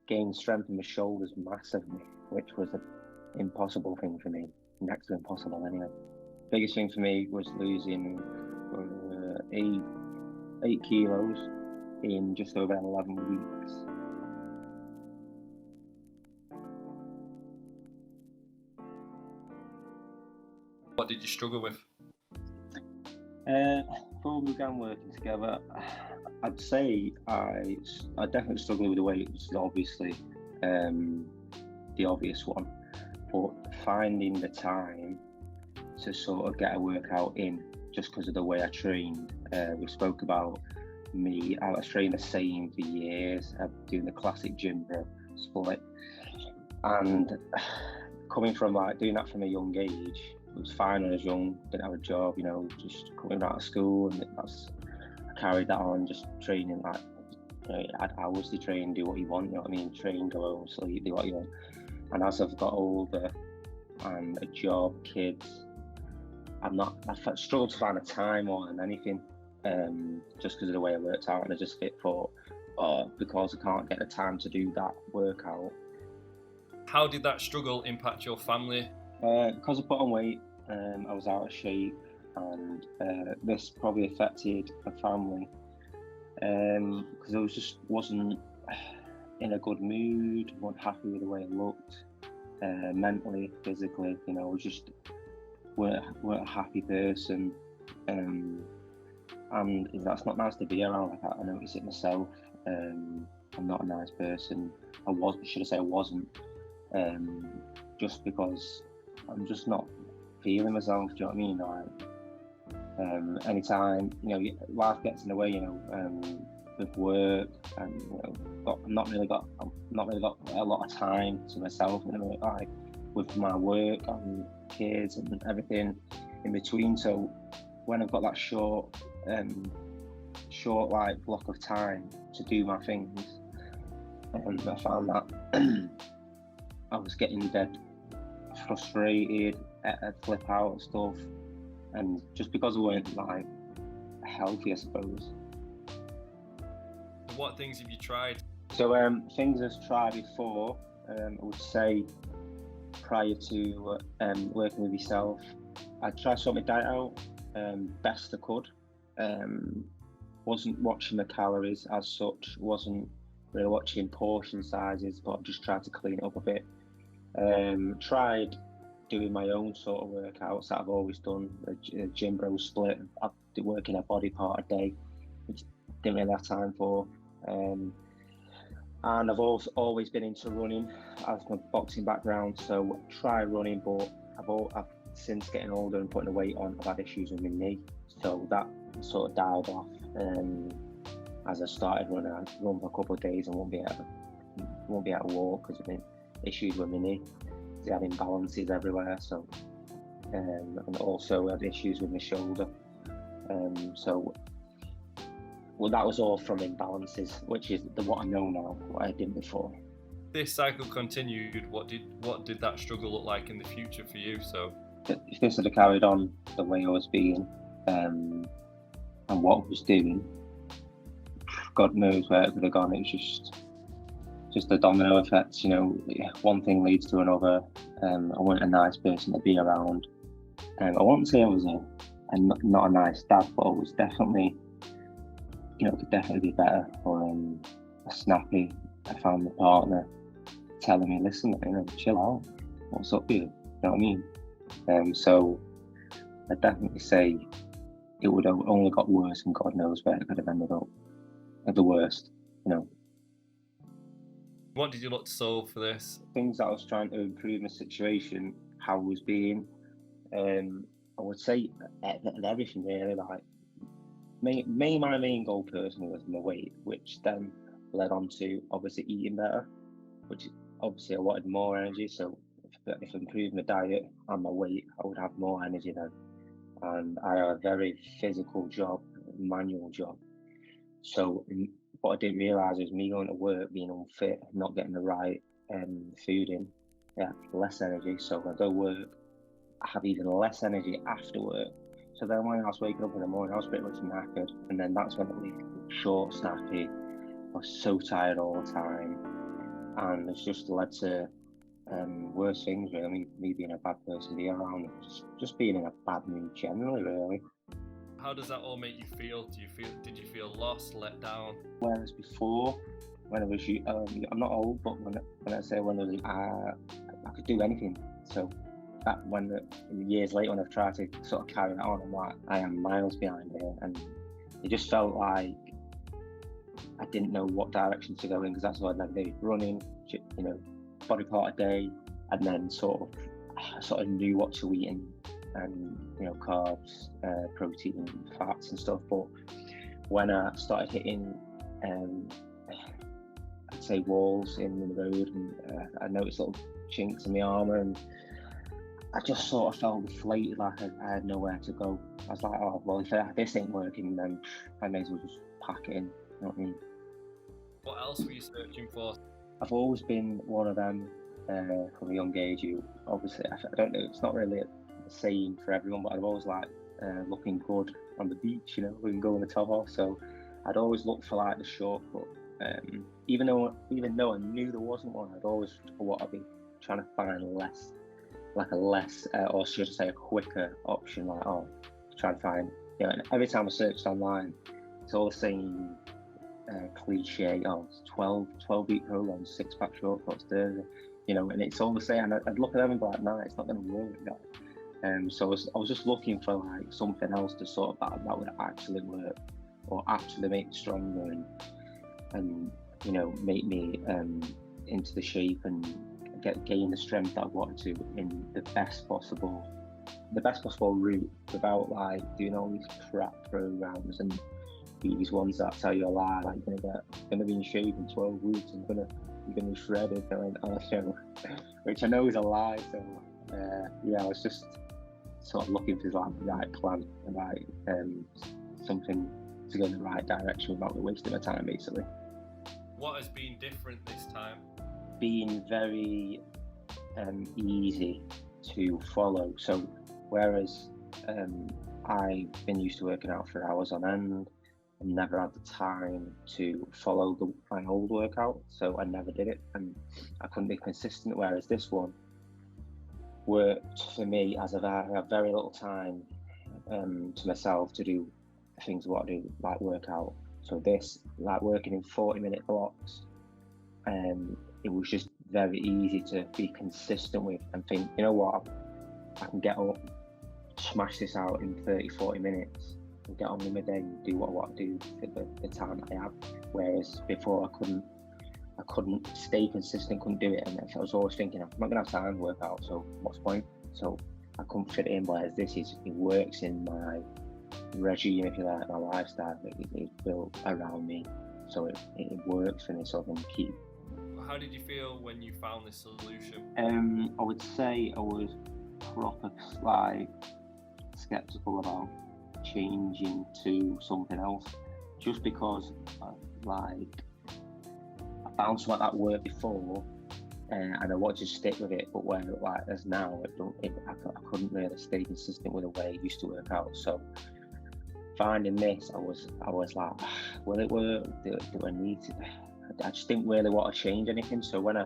gained strength in my shoulders massively, which was an impossible thing for me, next to impossible anyway. Biggest thing for me was losing 8 kilos in just over 11 weeks. What did you struggle with? Before we began working together, I'd say I definitely struggled with the weight, which is obviously the obvious one, but finding the time to sort of get a workout in just because of the way I trained. We spoke about me, I was training the same for years, doing the classic gym bro split, and coming from like doing that from a young age, it was fine when I was young, didn't have a job, you know, just coming out of school, and I carried that on, just training like, you know, I had hours to train, do what you want, you know what I mean, train, go home, sleep, do what you want. And as I've got older and a job, kids, I've struggled to find a time more than anything, just because of the way I worked out, and I just thought, because I can't get the time to do that workout. How did that struggle impact your family? Because I put on weight, I was out of shape, and this probably affected the family, because I wasn't in a good mood, wasn't happy with the way I looked, mentally, physically, you know, just weren't a happy person, and that's not nice to be around like that. I notice it myself. I'm not a nice person. I wasn't, just because I'm just not feeling myself. Do you know what I mean? Like, anytime, you know, life gets in the way, you know, with work, and you know, I've not really got a lot of time to myself, you know, like with my work and kids and everything in between. So when I've got that short like block of time to do my things, I found that I was getting dead frustrated, I'd flip out and stuff, and just because I weren't like healthy, I suppose. What things have you tried? So things I've tried before, I would say prior to working with yourself, I tried to sort my diet out best I could. Wasn't watching the calories as such, wasn't really watching portion sizes, but just tried to clean it up a bit. Tried doing my own sort of workouts that I've always done, a gym bro split. I'd be working a body part a day, which didn't really have time for. And I've also always been into running as my boxing background, so try running, but I've since getting older and putting the weight on, I've had issues with my knee, so that sort of died off. As I started running, I'd run for a couple of days and won't be able to walk because of the issues with my knee. I had imbalances everywhere, so and also had issues with my shoulder. Well, that was all from imbalances, which is what I know now, what I did before. This cycle continued. What did that struggle look like in the future for you? So, if this had carried on the way I was being, and what I was doing, God knows where it could have gone. It was just a domino effect, you know. One thing leads to another. I wasn't a nice person to be around. I won't say I was not a nice dad, but I was definitely, you know, could definitely be better. Or a snappy. I found my partner telling me, listen, you know, chill out. What's up with you? You know what I mean? So I'd definitely say it would have only got worse, and God knows where it could have ended up. At the worst, you know. What did you look to solve for this? Things that I was trying to improve my situation, how I was being. I would say everything really. Like, my main goal personally was my weight, which then led on to obviously eating better, which obviously I wanted more energy. So if I improved my diet and my weight, I would have more energy then. And I have a very physical job, manual job. So what I didn't realise was me going to work, being unfit, not getting the right food in, less energy. So when I go work, I have even less energy after work. So then when I was waking up in the morning, I was pretty much knackered. And then that's when it was short, snappy. I was so tired all the time. and it's just led to worse things. Really, me being a bad person to be around, just being in a bad mood generally. Really. How does that all make you feel? Did you feel lost, let down? Whereas before, when I was, I'm not old, but when I say when I was, I could do anything. So that years later, when I've tried to sort of carry that on, I'm like, I am miles behind here, and it just felt like I didn't know what direction to go in, because that's what I'd never do. Running, body part a day, and then I sort of knew what to eat, and carbs, protein, fats and stuff. But when I started hitting I'd say walls in the road, and I noticed little chinks in my armour, and I just sort of felt deflated, like I had nowhere to go. I was like, oh well, if this ain't working, then I may as well just pack it in. You know what I mean? What else were you searching for? I've always been one of them from a young age. Obviously, I don't know, it's not really the same for everyone, but I've always liked looking good on the beach, and going to top off. So I'd always look for like the shortcut. Even though I knew there wasn't one, I'd always be trying to find a less, or should I say, a quicker option. Like, try and find, and every time I searched online, it's all the same cliche. 12-week program, 6-pack shortcuts, and it's all the same. And I'd look at them and be like, nah, it's not going to work. So I was just looking for like something else to sort of that would actually work, or actually make me stronger, and make me into the shape and gain the strength that I wanted to in the best possible route, without like doing all these crap programs and these ones that tell you a lie, like you're gonna be in shape in 12 weeks and you're gonna be shredded, which I know is a lie. So I was just sort of looking for like the right plan, and like something to go in the right direction without wasting my time, basically. What has been different this time? Being very easy to follow. So whereas I've been used to working out for hours on end and never had the time to follow my old workout, so I never did it, and I couldn't be consistent. Whereas this one worked for me, as I have very little time to myself to do things I want to do, like workout. So this, like working in 40-minute blocks, it was just very easy to be consistent with and think, you know what, I can get up, smash this out in 30-40 minutes and get on with my day and do what I want to do for the time I have. Whereas before I couldn't stay consistent, couldn't do it, and I was always thinking, I'm not going to have time to work out, so what's the point? So I couldn't fit it in, whereas it works in my regime, if you like, my lifestyle. It's built around me, so it works for me, so I can keep. How did you feel when you found this solution? I would say I was proper skeptical about changing to something else, just because I found something that worked before, and I wanted to stick with it. But where as now, I couldn't really stay consistent with the way I used to work out. So finding this, I was like, will it work? Do I need to? I just didn't really want to change anything. So when I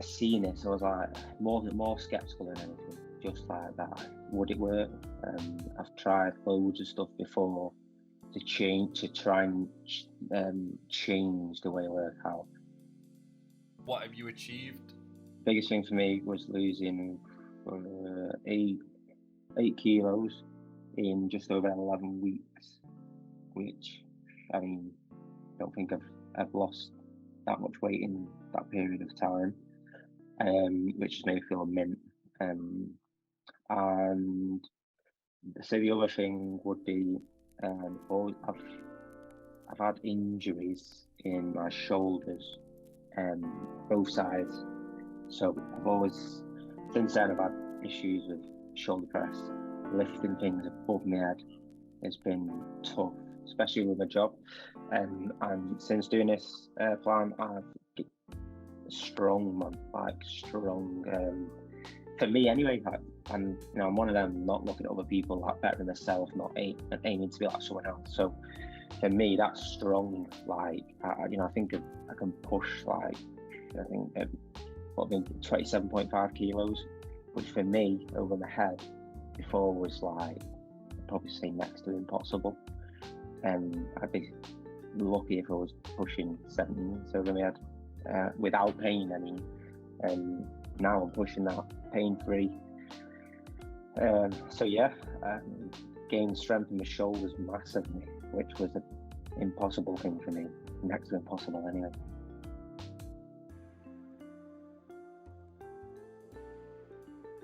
seen this, I was like more skeptical than anything. Just like that, would it work? I've tried loads of stuff before to try and change the way I work out. What have you achieved? Biggest thing for me was losing 8 kilos in just over 11 weeks, which I don't think I've lost that much weight in that period of time, which has made me feel a mint. And so the other thing would be, I've had injuries in my shoulders, both sides. So since then I've had issues with shoulder press. Lifting things above my head has been tough, especially with my job. And since doing this plan, I've strong, man, strong. For me anyway, I'm one of them not looking at other people like better than myself, not aiming to be like someone else. So for me, that's strong. Like, I think I can push, like, I think, 27.5 kilos, which for me, over my head, before was like, I'd probably say next to impossible. I'd be lucky if I was pushing 17 over my head, without pain, I mean. Now I'm pushing that pain-free. So yeah, gained strength in my shoulders massively, which was an impossible thing for me, next to impossible anyway.